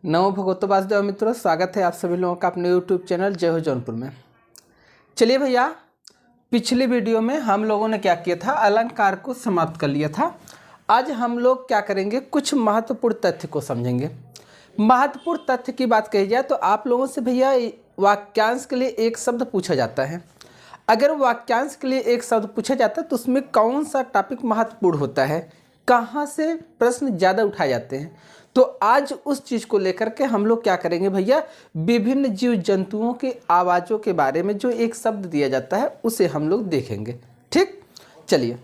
नमो भगवतो वासुदेव मित्रों, स्वागत है आप सभी लोगों का अपने YouTube चैनल जय हो जौनपुर में। चलिए भैया, पिछले वीडियो में हम लोगों ने क्या किया था, अलंकार को समाप्त कर लिया था। आज हम लोग क्या करेंगे, कुछ महत्वपूर्ण तथ्य को समझेंगे। महत्वपूर्ण तथ्य की बात कही जाए तो आप लोगों से भैया वाक्यांश के लिए एक शब्द पूछा जाता है। अगर वाक्यांश के लिए एक शब्द पूछा जाता है तो उसमें कौन सा टॉपिक महत्वपूर्ण होता है, कहाँ से प्रश्न ज़्यादा उठाए जाते हैं, तो आज उस चीज़ को लेकर के हम लोग क्या करेंगे भैया, विभिन्न जीव जंतुओं के आवाज़ों के बारे में जो एक शब्द दिया जाता है उसे हम लोग देखेंगे। ठीक, चलिए।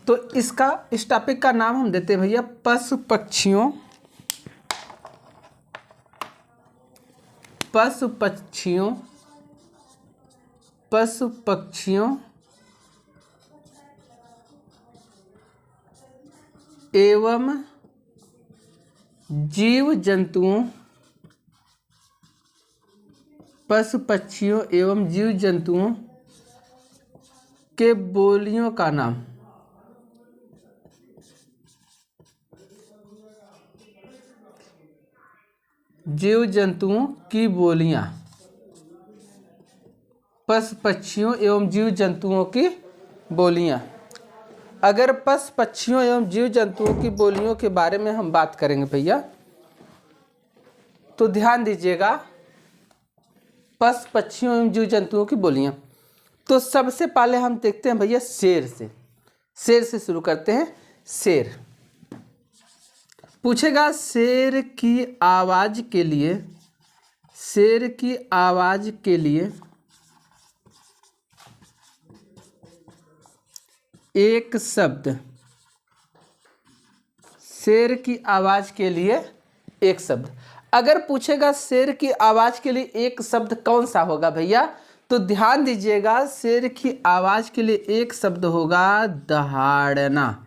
तो इस टॉपिक का नाम हम देते हैं भैया पशु पक्षियों एवं जीव जंतुओं के बोलियों का नाम। जीव जंतुओं की बोलियां, पशु पक्षियों एवं जीव जंतुओं की बोलियां। अगर पशु पक्षियों एवं जीव जंतुओं की बोलियों के बारे में हम बात करेंगे भैया, तो ध्यान दीजिएगा, पशु पक्षियों एवं जीव जंतुओं की बोलियां। तो सबसे पहले हम देखते हैं भैया शेर से शुरू करते हैं। शेर पूछेगा, शेर की आवाज के लिए एक शब्द। शेर की आवाज के लिए एक शब्द। अगर पूछेगा शेर की आवाज के लिए एक शब्द कौन सा होगा भैया, तो ध्यान दीजिएगा, शेर की आवाज के लिए एक शब्द होगा दहाड़ना।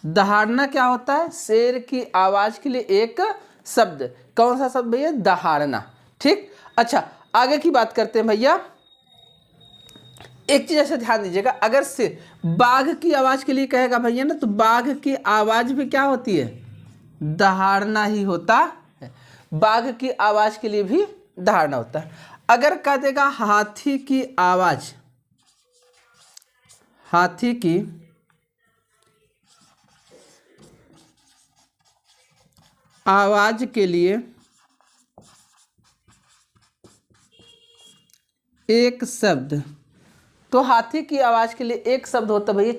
दहाड़ना क्या होता है, शेर की आवाज के लिए एक शब्द। कौन सा शब्द भैया, दहाड़ना। ठीक, अच्छा आगे की बात करते हैं भैया। एक चीज ऐसे ध्यान दीजिएगा, अगर से बाघ की आवाज के लिए कहेगा भैया ना, तो बाघ की आवाज भी क्या होती है, दहाड़ना ही होता है। बाघ की आवाज के लिए भी दहाड़ना होता है। अगर कह देगा हाथी की आवाज के लिए एक शब्द, तो हाथी की आवाज के लिए एक शब्द होता है भैया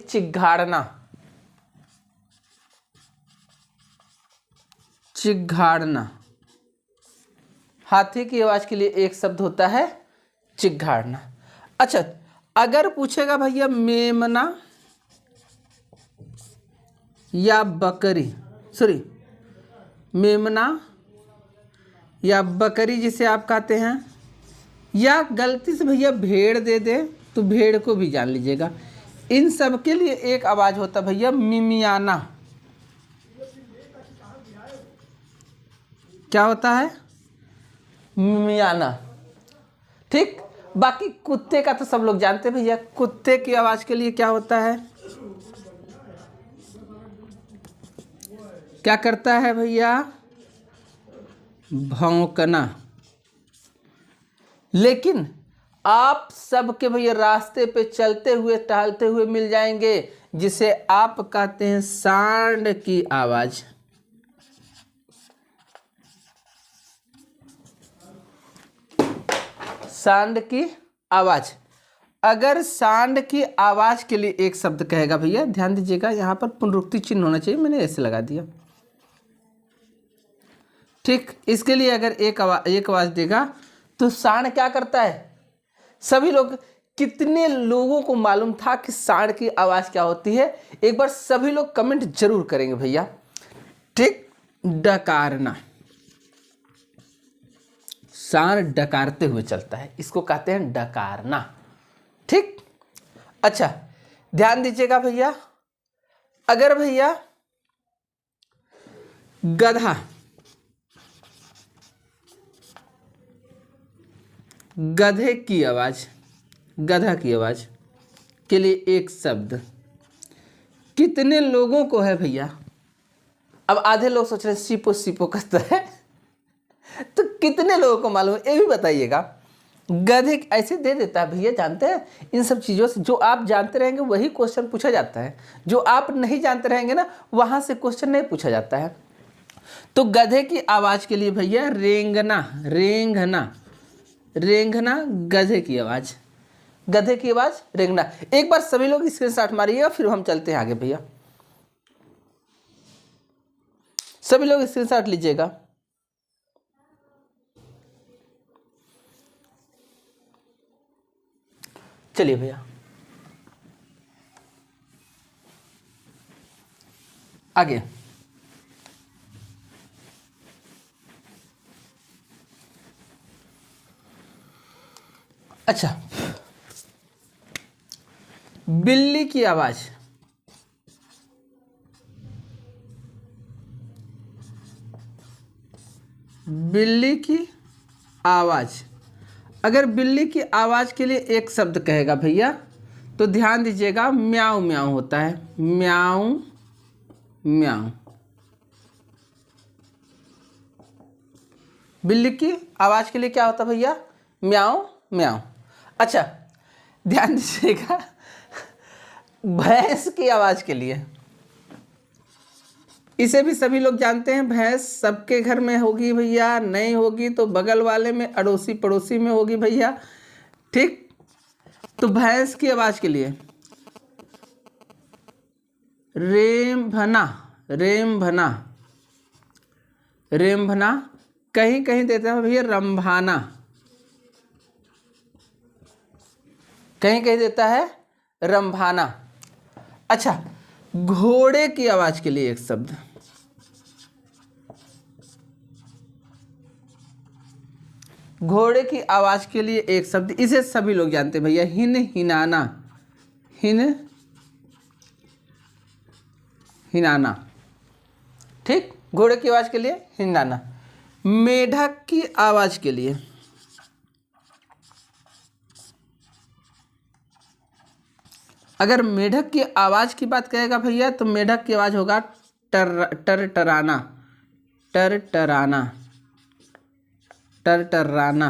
चिघाड़ना। हाथी की आवाज के लिए एक शब्द होता है चिघाड़ना। अच्छा, अगर पूछेगा भैया मेमना या बकरी जिसे आप कहते हैं, या गलती से भैया भेड़ दे दे तो भेड़ को भी जान लीजिएगा। इन सब के लिए एक आवाज होता भैया मिमियाना। क्या होता है, मिमियाना। ठीक, बाकी कुत्ते का तो सब लोग जानते हैं भैया, कुत्ते की आवाज के लिए क्या होता है, क्या करता है भैया, भौंकना। लेकिन आप सबके भैया रास्ते पे चलते हुए टहलते हुए मिल जाएंगे जिसे आप कहते हैं सांड की आवाज। सांड की आवाज। अगर सांड की आवाज के लिए एक शब्द कहेगा भैया, ध्यान दीजिएगा यहाँ पर पुनरुक्ति चिन्ह होना चाहिए, मैंने ऐसे लगा दिया। ठीक, इसके लिए अगर एक आवाज देगा तो सांड क्या करता है। सभी लोग, कितने लोगों को मालूम था कि सांड की आवाज क्या होती है, एक बार सभी लोग कमेंट जरूर करेंगे भैया। ठीक, डकारना। सांड डकारते हुए चलता है, इसको कहते हैं डकारना। ठीक, अच्छा ध्यान दीजिएगा भैया, अगर भैया गधा की आवाज के लिए एक शब्द कितने लोगों को है भैया, अब आधे लोग सोच रहे हैं सीपो सीपो करता है, तो कितने लोगों को मालूम है ये भी बताइएगा। गधे ऐसे दे देता है भैया, जानते हैं इन सब चीज़ों से जो आप जानते रहेंगे वही क्वेश्चन पूछा जाता है, जो आप नहीं जानते रहेंगे ना वहाँ से क्वेश्चन नहीं पूछा जाता है। तो गधे की आवाज़ के लिए भैया रेंगना, रेंगना, रेंगना गधे की आवाज़, गधे की आवाज़ रेंगना। एक बार सभी लोग स्क्रीनशॉट मारिएगा फिर हम चलते हैं आगे भैया, सभी लोग स्क्रीनशॉट लीजिएगा। चलिए भैया आगे। अच्छा, बिल्ली की आवाज, बिल्ली की आवाज, अगर बिल्ली की आवाज के लिए एक शब्द कहेगा भैया तो ध्यान दीजिएगा, म्याऊ म्याऊ होता है, म्याऊ म्याऊ। बिल्ली की आवाज के लिए क्या होता है भैया, म्याऊ म्याऊ। अच्छा ध्यान दीजिएगा, भैंस की आवाज के लिए, इसे भी सभी लोग जानते हैं, भैंस सबके घर में होगी भैया, नहीं होगी तो बगल वाले में अड़ोसी पड़ोसी में होगी भैया, ठीक। तो भैंस की आवाज के लिए रेंभना, रेंभना, रेंभना, कहीं कहीं देता है भैया रंभाना, कहीं कहीं देता है रंभाना। अच्छा, घोड़े की आवाज के लिए एक शब्द, घोड़े की आवाज के लिए एक शब्द, इसे सभी लोग जानते हैं भैया, हिन हिनाना, हिन हिनाना, ठीक। घोड़े की आवाज के लिए हिनाना। मेढक की आवाज के लिए, अगर मेढक की आवाज की बात करेगा भैया तो मेढक की आवाज होगा टर टराना, टर टराना, टर टराना,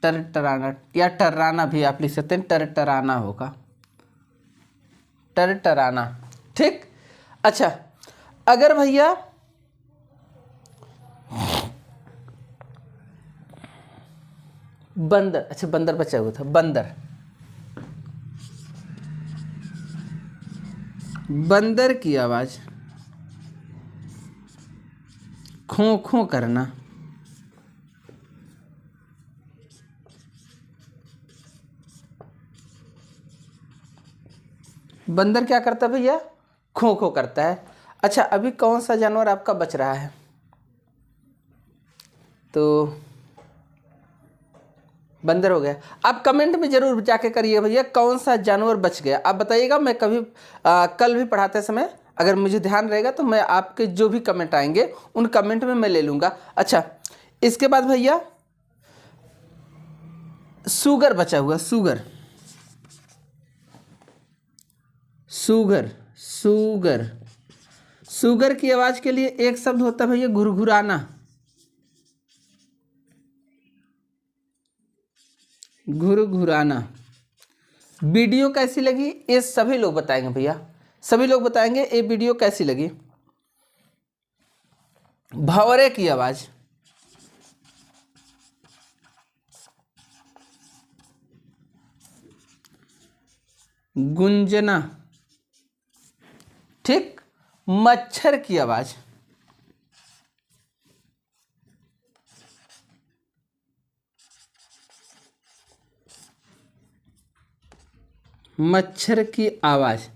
टर टराना, या टर्राना भी आप लिख सकते हैं, टर टराना होगा, टर टराना, ठीक। अच्छा, अगर भैया बंदर, अच्छा बंदर बचा हुआ था, बंदर, बंदर की आवाज खो खो करना, बंदर क्या करता है भैया, खो खो करता है। अच्छा, अभी कौन सा जानवर आपका बच रहा है, तो बंदर हो गया। आप कमेंट में जरूर जाके करिए भैया कौन सा जानवर बच गया, आप बताइएगा। मैं कभी कल भी पढ़ाते समय अगर मुझे ध्यान रहेगा तो मैं आपके जो भी कमेंट आएंगे उन कमेंट में मैं ले लूँगा। अच्छा, इसके बाद भैया सुगर बचा हुआ, सुगर, सुगर, सुगर, सुगर की आवाज के लिए एक शब्द होता है भैया घुरघुराना, घुरघुराना। वीडियो कैसी लगी ये सभी लोग बताएंगे भैया, सभी लोग बताएंगे ये वीडियो कैसी लगी। भंवरे की आवाज, गुंजना, ठीक। मच्छर की आवाज, मच्छर की आवाज,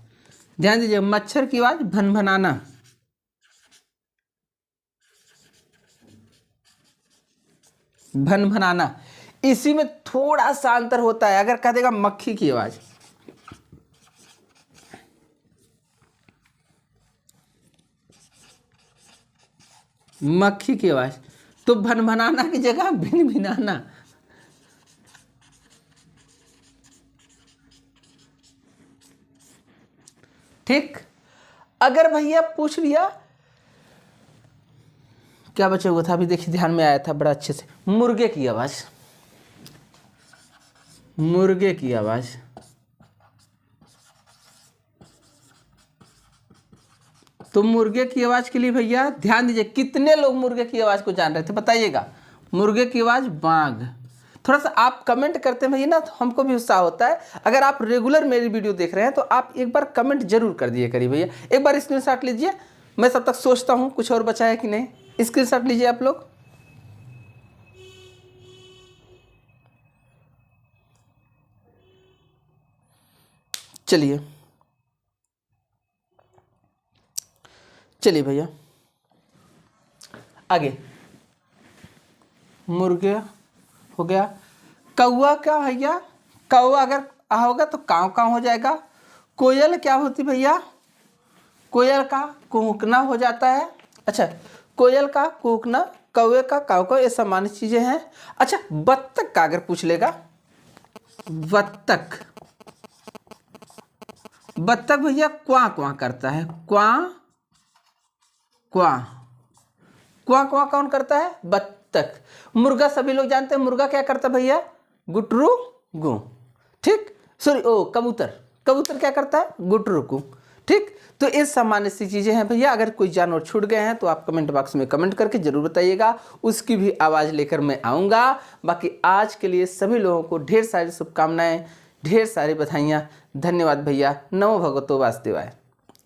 ध्यान दीजिए, मच्छर की आवाज भनभनाना, भनभनाना। इसी में थोड़ा सा अंतर होता है, अगर कह देगा मक्खी की आवाज, मक्खी की आवाज तो भनभनाना की जगह भिनभिनाना, ठीक। अगर भैया पूछ लिया क्या बचा हुआ था अभी, देखिए ध्यान में आया था बड़ा अच्छे से, मुर्गे की आवाज़, मुर्गे की आवाज़। तो मुर्गे की आवाज़ के लिए भैया ध्यान दीजिए, कितने लोग मुर्गे की आवाज़ को जान रहे थे बताइएगा। मुर्गे की आवाज़ बाघ। थोड़ा सा आप कमेंट करते हैं भैया ना, तो हमको भी उत्साह होता है। अगर आप रेगुलर मेरी वीडियो देख रहे हैं तो आप एक बार कमेंट जरूर कर दिए करिए भैया। एक बार स्क्रीनशॉट लीजिए, मैं तब तक सोचता हूँ कुछ और बचा है कि नहीं। स्क्रीनशॉट लीजिए आप लोग। चलिए चलिए भैया आगे। मुर्गे हो गया। कौआ क्या भैया, कौआ अगर होगा तो काव काव हो जाएगा। कोयल क्या होती भैया, कोयल का कूकना हो जाता है। अच्छा, कोयल का कूकना, कौवे का काव काव, ये सामान्य चीजें हैं। अच्छा, बत्तख का अगर पूछ लेगा, बत्तख, बत्तख भैया क्वां क्वां करता है, क्वां क्वां, क्वां क्वां कौन करता है, बत्तख। मुर्गा सभी लोग जानते हैं, मुर्गा क्या करता है भैया, गुटरू गु। ठीक, सॉरी ओ कबूतर, कबूतर क्या करता है, गुटरू गु। ठीक, तो ये सामान्य सी चीजें हैं भैया। अगर कोई जानवर छूट गए हैं तो आप कमेंट बॉक्स में कमेंट करके जरूर बताइएगा, उसकी भी आवाज़ लेकर मैं आऊँगा। बाकी आज के लिए सभी लोगों को ढेर सारी शुभकामनाएं, ढेर सारी बधाइयाँ। धन्यवाद भैया। नमो भगवतो वासुदेवाय।